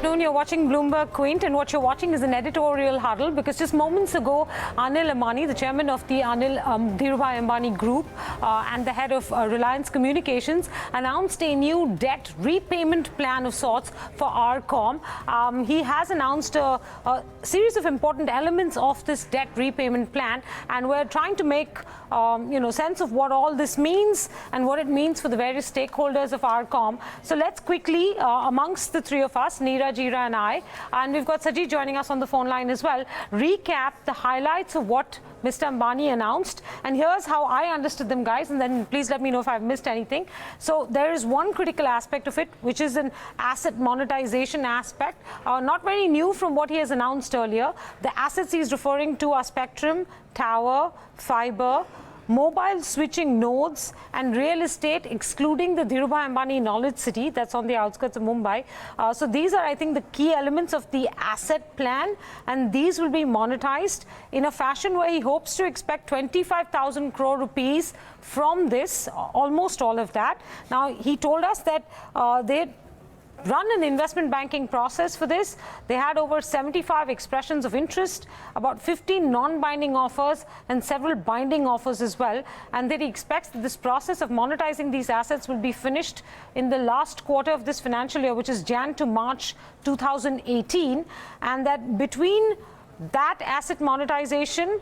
afternoon. You're watching Bloomberg Quint, and what you're watching is an editorial huddle because just moments ago, Anil Ambani, the chairman of the Dhirubhai Ambani Group and the head of Reliance Communications, announced a new debt repayment plan of sorts for RCom. He has announced a series of important elements of this debt repayment plan, and we're trying to make sense of what all this means and what it means for the various stakeholders of RCom. So let's quickly, amongst the three of us, Neera, Jeera and I, and we've got Saji joining us on the phone line as well, recap the highlights of what Mr. Ambani announced. And here's how I understood them, guys, and then please let me know if I've missed anything. So there is one critical aspect of it, which is an asset monetization aspect, not very new from what he has announced earlier. The assets he's referring to are spectrum, tower, fiber, mobile switching nodes and real estate, excluding the Dhirubhai Ambani Knowledge City that's on the outskirts of Mumbai. So these are, I think, the key elements of the asset plan, and these will be monetized in a fashion where he hopes to expect 25,000 crore rupees from this, almost all of that. Now, he told us that they run an investment banking process for this. They had over 75 expressions of interest, about 15 non-binding offers and several binding offers as well. And that he expects that this process of monetizing these assets will be finished in the last quarter of this financial year, which is Jan to March 2018. And that between that asset monetization,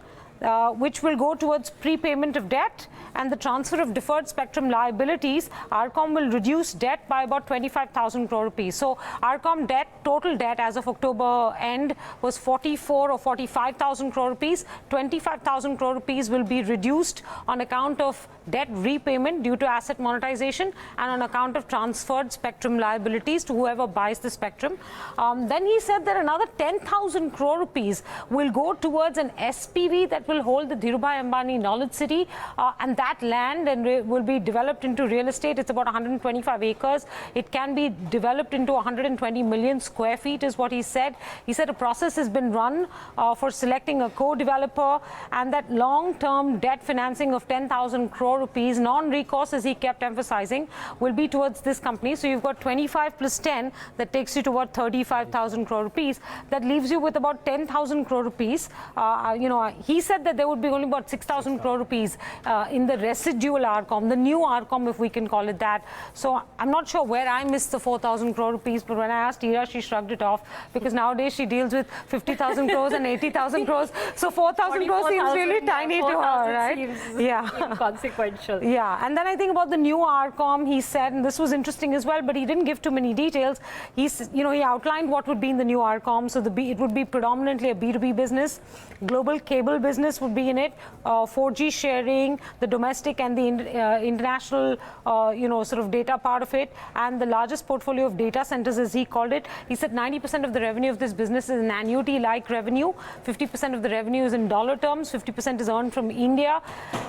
which will go towards prepayment of debt and the transfer of deferred spectrum liabilities, RCom will reduce debt by about 25,000 crore rupees. So RCom debt, total debt as of October end was 44 or 45,000 crore rupees. 25,000 crore rupees will be reduced on account of debt repayment due to asset monetization and on account of transferred spectrum liabilities to whoever buys the spectrum. Then he said that another 10,000 crore rupees will go towards an SPV that will hold the Dhirubhai Ambani Knowledge City, and that land will be developed into real estate. It's about 125 acres. It can be developed into 120 million square feet is what he said. He said a process has been run for selecting a co-developer, and that long-term debt financing of 10,000 crore rupees, non-recourse as he kept emphasizing, will be towards this company. So you've got 25 plus 10, that takes you to about 35,000 crore rupees. That leaves you with about 10,000 crore rupees. He said that there would be only about 6,000 crore rupees in the residual RCom, the new RCom, if we can call it that. So I'm not sure where I missed the 4,000 crore rupees, but when I asked Ira, she shrugged it off because nowadays she deals with 50,000 crores and 80,000 crores. So 4,000 crores seems really tiny to her, right? Yeah. Inconsequential. Yeah. And then I think about the new RCom, he said, and this was interesting as well, but he didn't give too many details. He outlined what would be in the new RCom. So it would be predominantly a B2B business. Global cable business would be in it, 4G sharing, the domestic and the international, sort of data part of it, and the largest portfolio of data centers, as he called it. He said 90% of the revenue of this business is an annuity-like revenue. 50% of the revenue is in dollar terms. 50% is earned from India.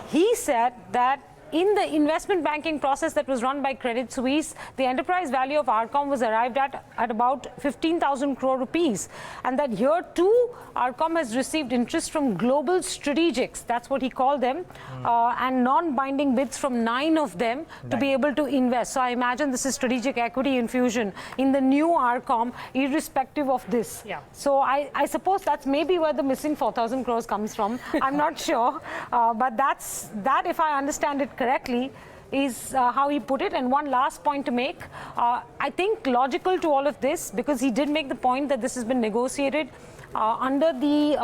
He said that in the investment banking process that was run by Credit Suisse, the enterprise value of RCom was arrived at about 15,000 crore rupees. And that here too, RCom has received interest from global strategics, that's what he called them, and non-binding bids from 9 of them to be able to invest. So I imagine this is strategic equity infusion in the new RCom, irrespective of this. Yeah. So I suppose that's maybe where the missing 4,000 crores comes from. I'm not sure, but that, if I understand it correctly, is how he put it. And one last point to make, I think logical to all of this, because he did make the point that this has been negotiated under the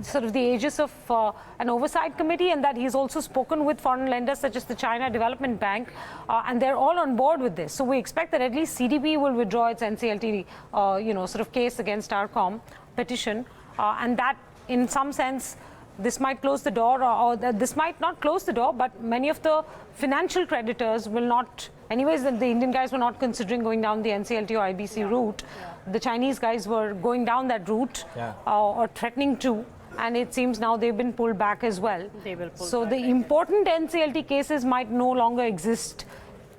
sort of the aegis of an oversight committee, and that he's also spoken with foreign lenders such as the China Development Bank, and they're all on board with this. So we expect that at least CDB will withdraw its NCLT, sort of case against RCom petition, and that in some sense this might close the door, or this might not close the door, but many of the financial creditors will not. Anyways, the Indian guys were not considering going down the NCLT or IBC route. Yeah. The Chinese guys were going down that route, or threatening to. And it seems now they've been pulled back as well. They will pull so back the important NCLT cases might no longer exist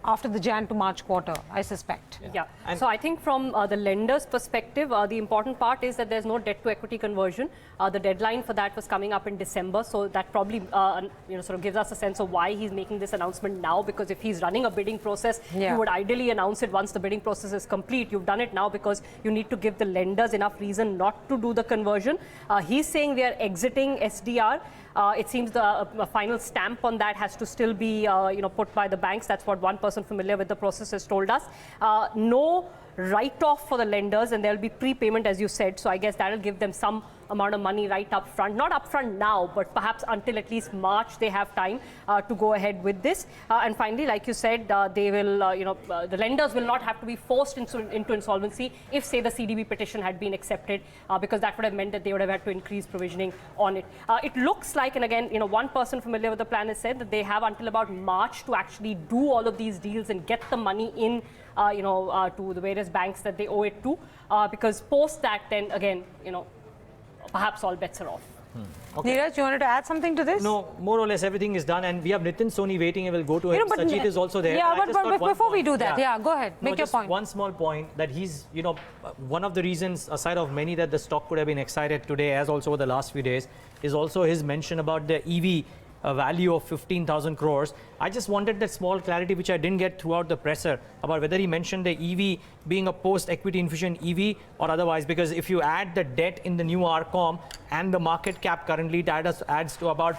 after the Jan to March quarter, I suspect. Yeah. So I think from the lender's perspective, the important part is that there's no debt to equity conversion. The deadline for that was coming up in December. So that probably sort of gives us a sense of why he's making this announcement now, because if he's running a bidding process, you would ideally announce it once the bidding process is complete. You've done it now because you need to give the lenders enough reason not to do the conversion. He's saying we are exiting SDR. It seems the final stamp on that has to still be put by the banks. That's what one person familiar with the process has told us. No write-off for the lenders, and there'll be prepayment, as you said. So I guess that'll give them some amount of money right up front. Not up front now, but perhaps until at least March they have time to go ahead with this. And finally, like you said, they will, the lenders will not have to be forced into insolvency if, say, the CDB petition had been accepted, because that would have meant that they would have had to increase provisioning on it. It looks like, and again, one person familiar with the plan has said that they have until about March to actually do all of these deals and get the money in, to the various banks that they owe it to, because post that, then again, perhaps all bets are off. Okay. Neeraj, you wanted to add something to this? No, more or less everything is done, and we have Nitin Soni waiting, and we'll go to him. Sajid is also there. Yeah, but before we do that, go ahead, make your point. One small point, that he's, one of the reasons, aside of many, that the stock could have been excited today, as also over the last few days, is also his mention about the EV value of 15,000 crores. I just wanted that small clarity, which I didn't get throughout the presser, about whether he mentioned the EV being a post-equity infusion EV or otherwise, because if you add the debt in the new RCom and the market cap currently, that adds to about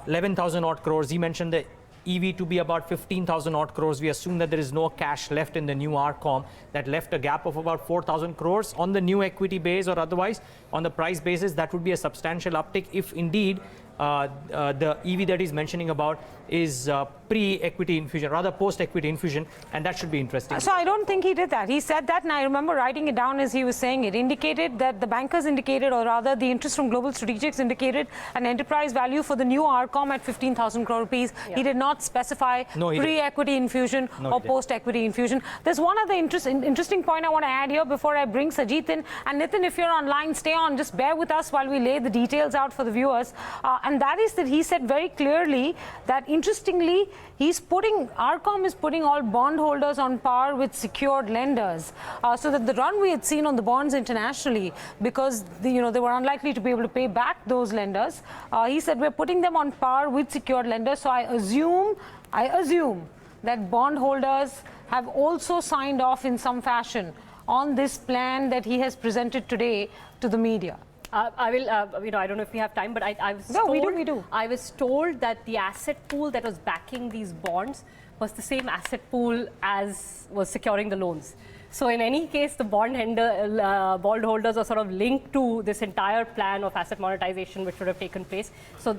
11,000 odd crores. He mentioned the EV to be about 15,000 odd crores. We assume that there is no cash left in the new RCom. That left a gap of about 4,000 crores on the new equity base, or otherwise on the price basis. That would be a substantial uptick if indeed the EV that he's mentioning about is pre-equity infusion, rather post-equity infusion, and that should be interesting. So I don't think he did that. He said that, and I remember writing it down as he was saying it. Indicated that the bankers indicated, or rather the interest from global strategics indicated, an enterprise value for the new RCom at 15,000 crore rupees. He did not specify pre-equity infusion or post-equity infusion. There's one other interesting point I want to add here before I bring Sajid in. And Nitin, if you're online, stay on. Just bear with us while we lay the details out for the viewers. And that is that he said very clearly that, interestingly, RCom is putting all bondholders on par with secured lenders, so that the run we had seen on the bonds internationally, because they were unlikely to be able to pay back those lenders, he said we're putting them on par with secured lenders. So I assume that bondholders have also signed off in some fashion on this plan that he has presented today to the media. I will, I don't know if we have time, but I was told, we do. I was told that the asset pool that was backing these bonds was the same asset pool as was securing the loans. So in any case, the bondholders are sort of linked to this entire plan of asset monetization which would have taken place. So,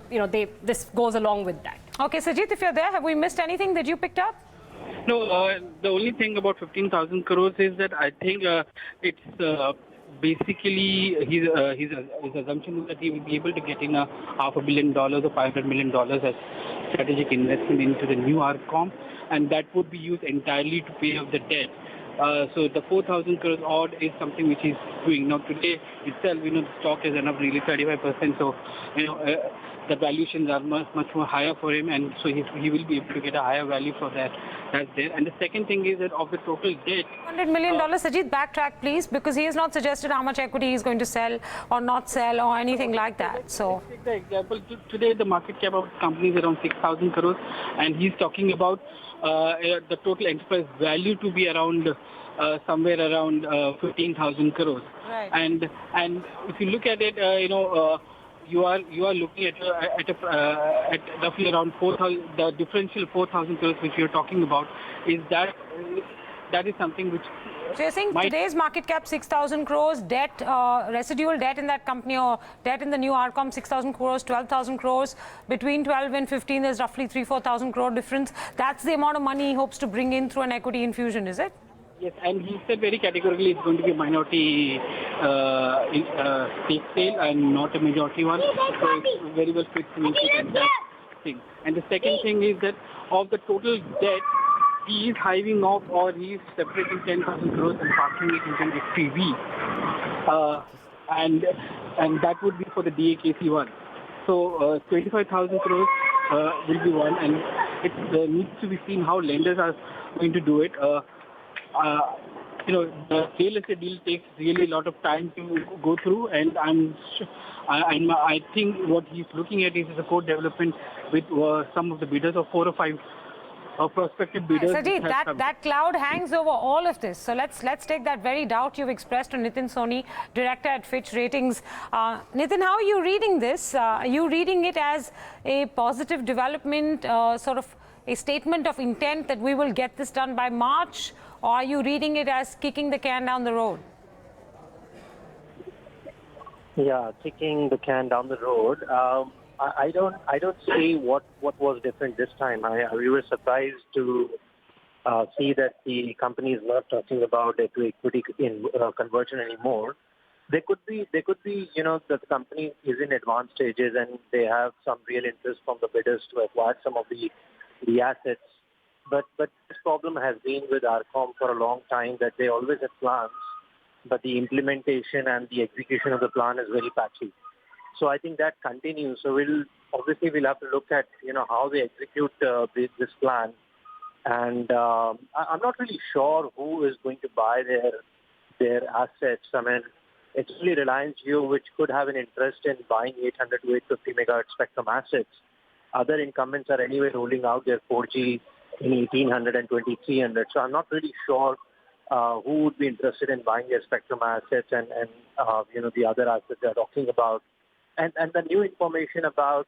this goes along with that. Okay, Sajid, if you're there, have we missed anything that you picked up? No, the only thing about 15,000 crores is that I think it's basically his assumption is that he will be able to get in $500 million or $500 million as strategic investment into the new RCom, and that would be used entirely to pay off the debt. So the 4,000 crores odd is something which he's doing. Now today itself, the stock is up really 35%. So, the valuations are much more higher for him, and so he will be able to get a higher value for that. That's there. And the second thing is that of the total debt, $100 million. Sajid, backtrack please, because he has not suggested how much equity he's going to sell or not sell or anything like that. So let's take the example. Today the market cap of the company is around 6,000 crores, and he's talking about the total enterprise value to be around somewhere around 15,000 crores. Right. And if you look at it, you are looking at roughly around 4,000. The differential 4,000 crores which you're talking about is that is something which. So you're saying today's market cap 6,000 crores, debt, residual debt in that company, or debt in the new RCom 6,000 crores, 12,000 crores. Between 12 and 15, there's roughly 4,000 crore difference. That's the amount of money he hopes to bring in through an equity infusion, is it? Yes, and he said very categorically it's going to be a minority stake sale and not a majority one. So it's very well fit to that thing. And the second thing is that of the total debt, he is hiving off, or he is separating 10,000 crores and parking it into an SPV. And that would be for the DAKC one. So 25,000 crores will be one, and it needs to be seen how lenders are going to do it. The real estate deal takes really a lot of time to go through, and I think what he's looking at is a co-development with some of the bidders, or 4 or 5 prospective bidders. Sajid, that cloud hangs over all of this. So let's take that very doubt you've expressed to Nitin Soni, director at Fitch Ratings. Nitin, how are you reading this? Are you reading it as a positive development, sort of a statement of intent that we will get this done by March, or are you reading it as kicking the can down the road? Yeah, kicking the can down the road. I don't see what was different this time. We were surprised to see that the company is not talking about debt to equity in conversion anymore. There could be that the company is in advanced stages and they have some real interest from the bidders to acquire some of the assets. But this problem has been with RCom for a long time, that they always have plans, but the implementation and the execution of the plan is very patchy. So I think that continues. So we'll have to look at how they execute this plan, and I'm not really sure who is going to buy their assets. I mean, it's really Reliance Jio which could have an interest in buying 800 to 850 megahertz spectrum assets. Other incumbents are anyway rolling out their 4G in 1800 and 2300. So I'm not really sure who would be interested in buying their spectrum assets and the other assets they're talking about. And the new information about,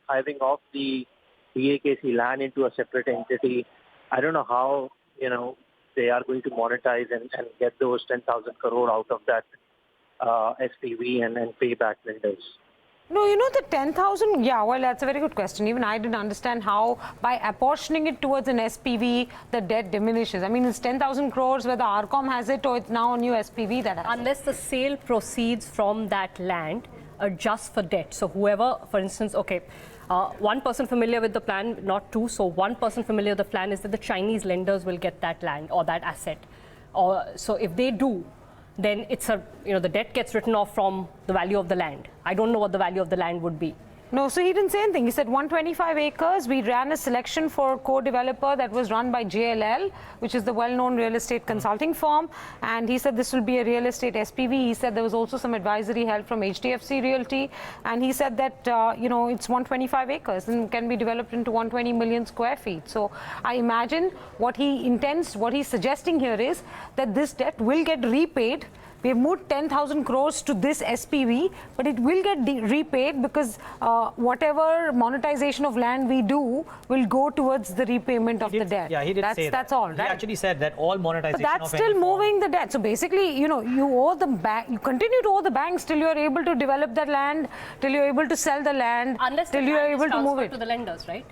hiving off the DAKC land into a separate entity, I don't know how, they are going to monetize and get those 10,000 crore out of that SPV and pay back lenders. No, the 10,000, yeah, well, that's a very good question. Even I didn't understand how, by apportioning it towards an SPV, the debt diminishes. I mean, it's 10,000 crores whether RCom has it or it's now a new SPV that has Unless the sale proceeds from that land just for debt. So whoever, for instance, one person familiar with the plan, not two, so one person familiar with the plan is that the Chinese lenders will get that land or that asset. So if they do, then it's the debt gets written off from the value of the land. I don't know what the value of the land would be. No, so he didn't say anything. He said 125 acres. We ran a selection for co-developer that was run by JLL, which is the well-known real estate consulting firm. And he said this will be a real estate SPV. He said there was also some advisory help from HDFC Realty. And he said that, it's 125 acres and can be developed into 120 million square feet. So I imagine what he's suggesting here is that this debt will get repaid. We have moved 10,000 crores to this SPV, but it will get repaid because whatever monetization of land we do will go towards the repayment of the debt. Yeah, he did say that. That's all, right? He actually said that all monetization but that's still moving the debt. So basically, you owe the bank, you continue to owe the banks till you're able to develop the land, till you're able to sell the land, unless till you're able to move it to the lenders, right?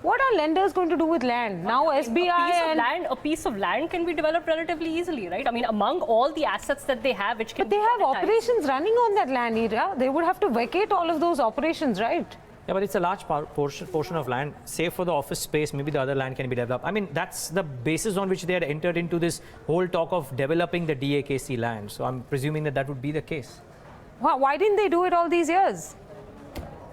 What are lenders going to do with land? Now SBI a piece of land can be developed relatively easily, right? I mean, among all the assets that they have, which can But they have operations running on that land, Ira. They would have to vacate all of those operations, right? Yeah, but it's a large portion of land. Save for the office space, maybe the other land can be developed. I mean, that's the basis on which they had entered into this whole talk of developing the DAKC land. So I'm presuming that would be the case. Why didn't they do it all these years?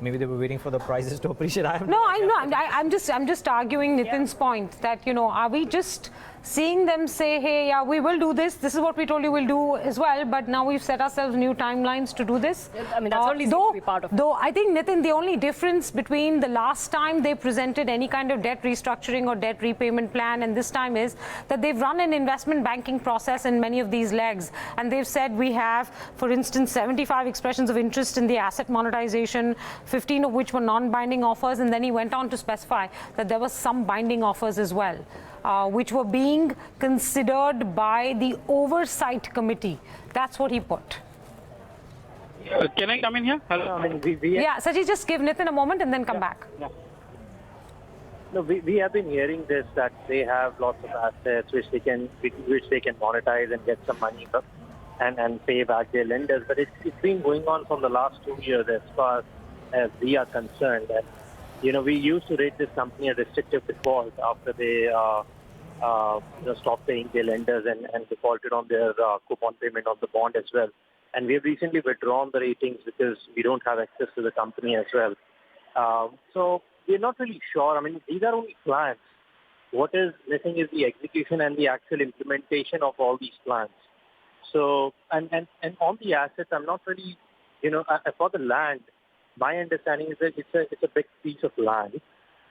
Maybe they were waiting for the prices to appreciate. I'm just arguing Nitin's point that, are we just seeing them say, hey, yeah, we will do this. This is what we told you we'll do as well. But now we've set ourselves new timelines to do this. I mean, that's only to be part of it. Though I think, Nitin, the only difference between the last time they presented any kind of debt restructuring or debt repayment plan and this time is that they've run an investment banking process in many of these legs. And they've said we have, for instance, 75 expressions of interest in the asset monetization, 15 of which were non-binding offers. And then he went on to specify that there were some binding offers as well, which were being considered by the oversight committee. That's what he put. Can I come in here? Hello. I mean, Yeah, Sajid, just give Nitin a moment and then come back. Yeah. No, we have been hearing this, that they have lots of assets which they can monetize and get some money from and pay back their lenders. But it's been going on from the last 2 years as far as we are concerned. And, we used to rate this company a restrictive default after they stopped paying their lenders and defaulted on their coupon payment of the bond as well. And we have recently withdrawn the ratings because we don't have access to the company as well. So we're not really sure. I mean, these are only plans. What is missing is the execution and the actual implementation of all these plans. So, and on the assets, I'm not really, for the land, my understanding is that it's a big piece of land,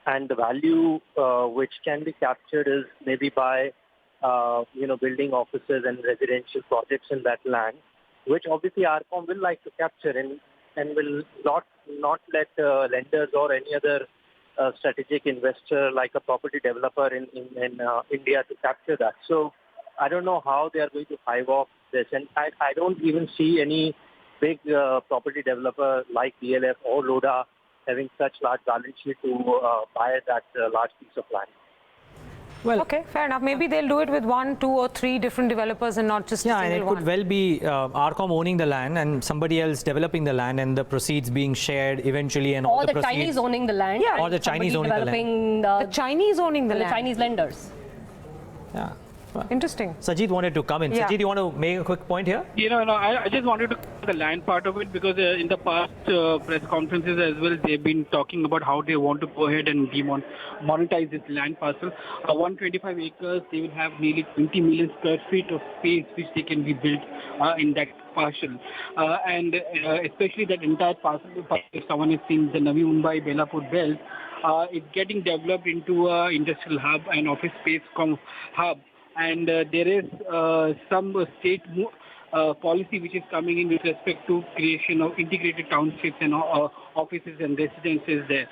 and the value which can be captured is maybe by, building offices and residential projects in that land, which obviously RCom will like to capture and will not let lenders or any other strategic investor like a property developer in India to capture that. So I don't know how they are going to hive off this. And I don't even see any big property developer like DLF or Lodha having such large balance sheet to buy that large piece of land. Well, okay, fair enough. Maybe they'll do it with 1, 2 or 3 different developers and not just a single and it one. could well be RCom owning the land and somebody else developing the land and the proceeds being shared eventually, and all Or the the proceeds. Chinese owning the land. Yeah. Or the Chinese owning the land. developing The Chinese owning the the land. Chinese lenders. Yeah. Well, Interesting. Sajid wanted to come in. Yeah. Sajid, you want to make a quick point here? I just wanted to cover the land part of it because in the past press conferences as well, they've been talking about how they want to go ahead and monetize this land parcel. 125 acres, they will have nearly 20 million square feet of space which they can be built in that parcel. And especially that entire parcel, if someone has seen the Navi Mumbai Belapur belt, it's getting developed into an industrial hub and office space hub. And there is some state policy which is coming in with respect to creation of integrated townships and offices and residences there.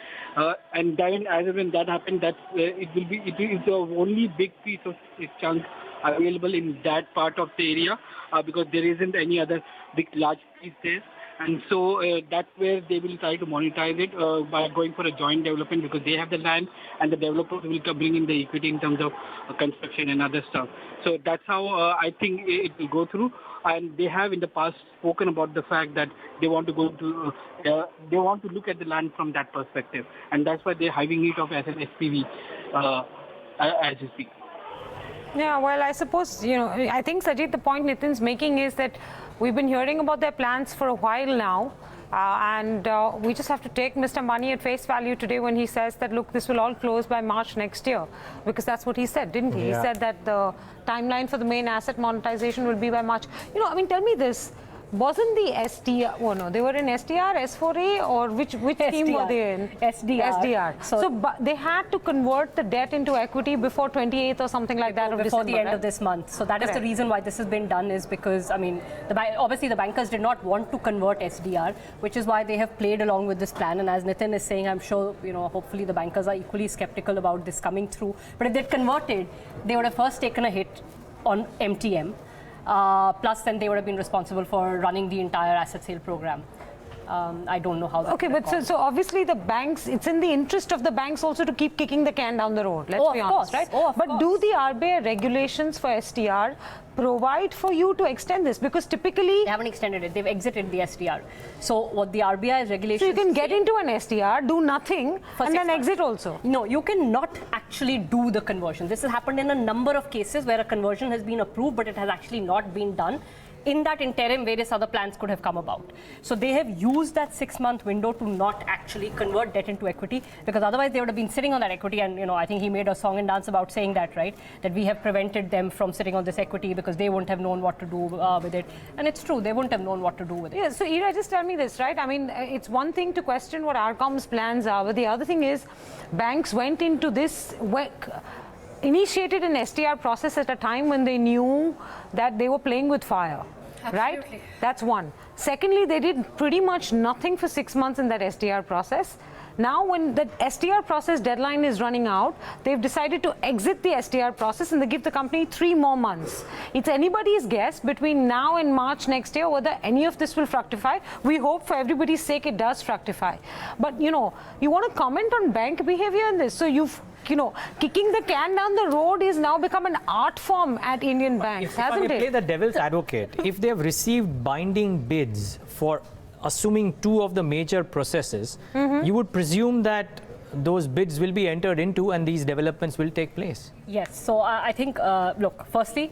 And then as when that happens, it is the only big piece of chunk available in that part of the area because there isn't any other big large piece there. And so that's where they will try to monetize it by going for a joint development because they have the land and the developers will bring in the equity in terms of construction and other stuff. So that's how I think it will go through. And they have in the past spoken about the fact that they want to they want to look at the land from that perspective. And that's why they're hiving it off as an SPV as you speak. Yeah, well, I suppose, I think, Sajid, the point Nitin's making is that we've been hearing about their plans for a while now. And we just have to take Mr. Ambani at face value today when he says that, look, this will all close by March next year. Because that's what he said, didn't he? Yeah. He said that the timeline for the main asset monetization will be by March. Tell me this. Wasn't the SDR, no, they were in SDR, S4A, or which scheme were they in? SDR. So they had to convert the debt into equity before 28th or something like that of before December, the end right? of this month. So that is the reason why this has been done, is because, obviously the bankers did not want to convert SDR, which is why they have played along with this plan. And as Nitin is saying, I'm sure, hopefully the bankers are equally skeptical about this coming through. But if they'd converted, they would have first taken a hit on MTM. Plus, then they would have been responsible for running the entire asset sale program. I don't know how that. Okay, but so obviously the banks, it's in the interest of the banks also to keep kicking the can down the road. Let's be honest, right? But do the RBI regulations for SDR provide for you to extend this? Because typically they haven't extended it; they've exited the SDR. So what the RBI regulations? So you can get into an SDR, do nothing, and then exit also. No, you cannot actually do the conversion. This has happened in a number of cases where a conversion has been approved, but it has actually not been done. In that interim, various other plans could have come about. So they have used that 6-month window to not actually convert debt into equity, because otherwise they would have been sitting on that equity. And I think he made a song and dance about saying that, right? That we have prevented them from sitting on this equity because they wouldn't have known what to do with it. And it's true, they wouldn't have known what to do with it. Yeah, so Ira, just tell me this, right? It's one thing to question what RCom's plans are, but the other thing is banks went into this initiated an SDR process at a time when they knew that they were playing with fire. Absolutely. Right? That's one. Secondly, they did pretty much nothing for 6 months in that SDR process. Now, when the SDR process deadline is running out, they've decided to exit the SDR process and they give the company 3 more months. It's anybody's guess between now and March next year whether any of this will fructify. We hope for everybody's sake it does fructify. But, you want to comment on bank behavior in this? So kicking the can down the road is now become an art form at Indian banks, hasn't it? If I play the devil's advocate, if they have received binding bids for assuming 2 of the major processes, you would presume that those bids will be entered into and these developments will take place. Yes. So I think, look, firstly,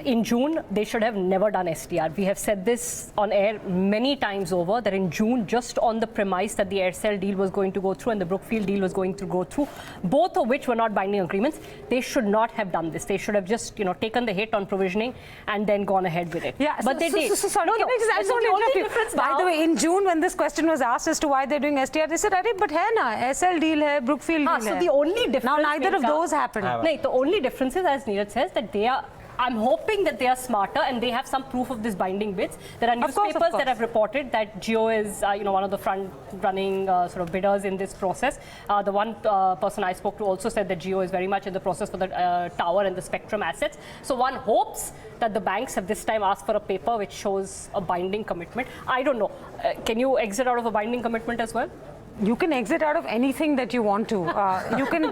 in June, they should have never done STR. We have said this on air many times over, that in June, just on the premise that the Aircel deal was going to go through and the Brookfield deal was going to go through, both of which were not binding agreements, they should not have done this. They should have just, taken the hit on provisioning and then gone ahead with it. Yeah, but they did. Sorry, can I just want to interrupt you? By the way, in June, when this question was asked as to why they're doing STR, they said, "Arey, but hai na, Aircel deal hai, Brookfield deal So hai." the only difference Now, neither of those happened. No, the only difference is, as Neeraj says, that they are. I'm hoping that they are smarter and they have some proof of this binding bids. There are newspapers that have reported that Jio is, one of the front-running sort of bidders in this process. The one person I spoke to also said that Jio is very much in the process for the tower and the spectrum assets. So one hopes that the banks have this time asked for a paper which shows a binding commitment. I don't know. Can you exit out of a binding commitment as well? You can exit out of anything that you want to. You can.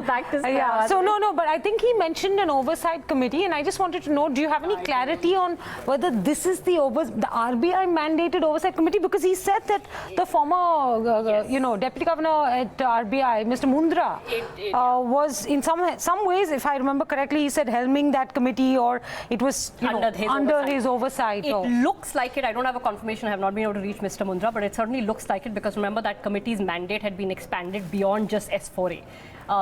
Yeah. So no, but I think he mentioned an oversight committee, and I just wanted to know: do you have any clarity on whether this is the RBI mandated oversight committee? Because he said that the former, deputy governor at RBI, Mr. Mundra, was in some ways, if I remember correctly, he said helming that committee, or it was under his oversight. It looks like it. I don't have a confirmation. I have not been able to reach Mr. Mundra, but it certainly looks like it, because remember that committee's mandate had been expanded beyond just S4A.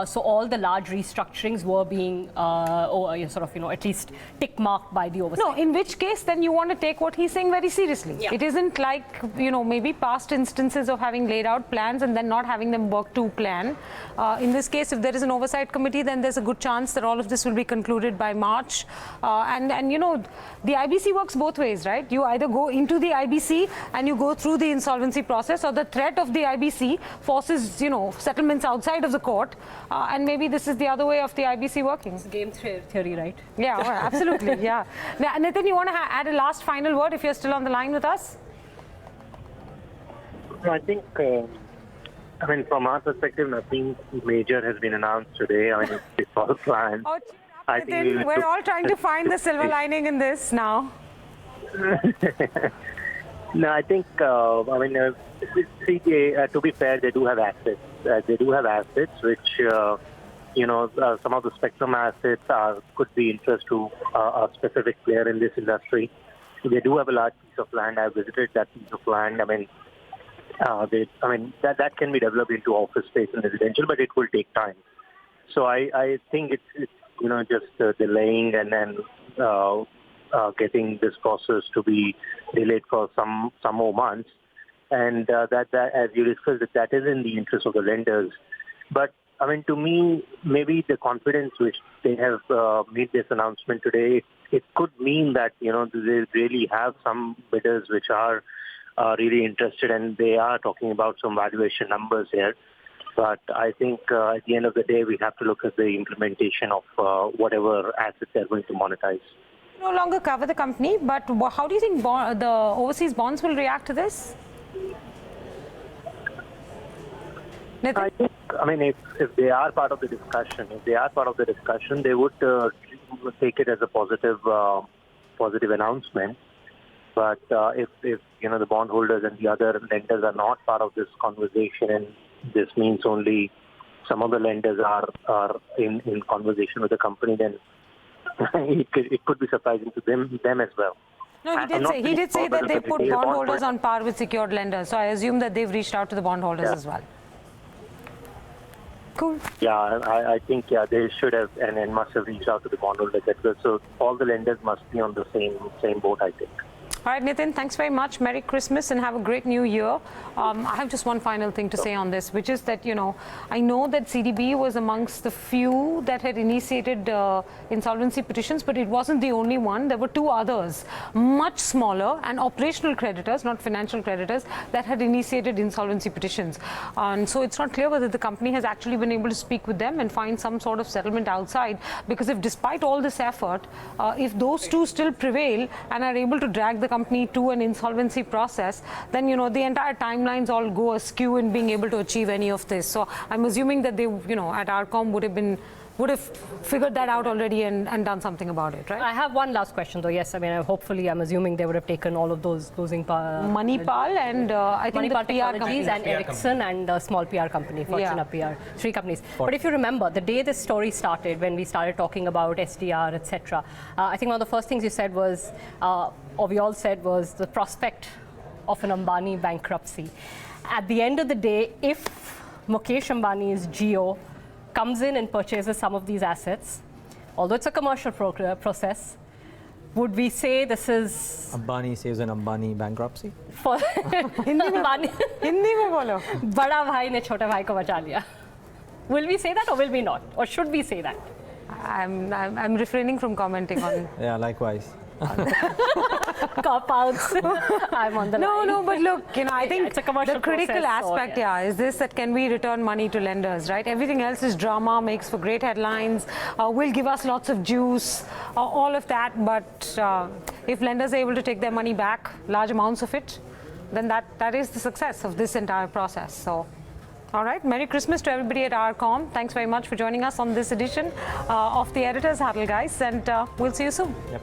So all the large restructurings were being at least tick marked by the oversight. No, in which case then you want to take what he's saying very seriously. Yeah. It isn't like, maybe past instances of having laid out plans and then not having them work to plan. In this case, if there is an oversight committee, then there's a good chance that all of this will be concluded by March. The IBC works both ways, right? You either go into the IBC and you go through the insolvency process, or the threat of the IBC forces, settlements outside of the court. And maybe this is the other way of the IBC working. It's game theory, right? Yeah, well, absolutely, yeah. Now, Nitin, you want to add a last final word if you're still on the line with us? I think, from our perspective, nothing major has been announced today. It's all planned. Oh, Nitin, we're all trying to find the silver lining in this now. No, I think, to be fair, they do have assets. Which, some of the spectrum assets could be interest to a specific player in this industry. They do have a large piece of land. I've visited that piece of land. That can be developed into office space and residential, but it will take time. So I think it's just delaying and then getting this process to be delayed for some more months. And that, as you discussed, that is in the interest of the lenders. But, to me, maybe the confidence which they have made this announcement today, it could mean that, they really have some bidders which are really interested, and they are talking about some valuation numbers here. But I think at the end of the day, we have to look at the implementation of whatever assets they're going to monetize. No longer cover the company, but how do you think the overseas bonds will react to this? Nitin? I think, if they are part of the discussion, they would take it as a positive announcement. But if the bondholders and the other lenders are not part of this conversation, and this means only some of the lenders are in conversation with the company, then it could be surprising to them as well. No, he did say that they put bondholders on par with secured lenders. So I assume that they've reached out to the bondholders as well. Cool. Yeah, I think they should have and must have reached out to the bondholders as well. So all the lenders must be on the same boat, I think. All right, Nitin, thanks very much. Merry Christmas and have a great new year. I have just one final thing to say on this, which is that, I know that CDB was amongst the few that had initiated insolvency petitions, but it wasn't the only one. There were two others, much smaller and operational creditors, not financial creditors, that had initiated insolvency petitions. And so it's not clear whether the company has actually been able to speak with them and find some sort of settlement outside, because if despite all this effort, if those two still prevail and are able to drag the company to an insolvency process, then the entire timelines all go askew in being able to achieve any of this. So I'm assuming that they, at RCom would have been would have figured that out already and done something about it, right? I have one last question, though. Yes, I mean, hopefully, I'm assuming they would have taken all of those losing Manipal and I think the Manipal PR Technologies company. and Ericsson and a small PR company, Fortuna PR, 3 companies. But if you remember, the day this story started, when we started talking about SDR, etc., I think one of the first things you said was, or we all said, was the prospect of an Ambani bankruptcy. At the end of the day, if Mukesh Ambani's Jio comes in and purchases some of these assets, although it's a commercial process, would we say this is Ambani saves an Ambani bankruptcy? for Ambani? Hindi mein bolo. Bada bhai ne chota bhai ko bacha liya. Will we say that or will we not? Or should we say that? I'm refraining from commenting on. Yeah, likewise. Cop outs. I'm on the line. No, but look, I think it's a commercial the critical process, so, aspect, yes. is this: that can we return money to lenders, right? Everything else is drama, makes for great headlines, will give us lots of juice, all of that. But if lenders are able to take their money back, large amounts of it, then that is the success of this entire process. So. All right, Merry Christmas to everybody at RCom. Thanks very much for joining us on this edition of the Editor's Huddle, guys, and we'll see you soon. Yep.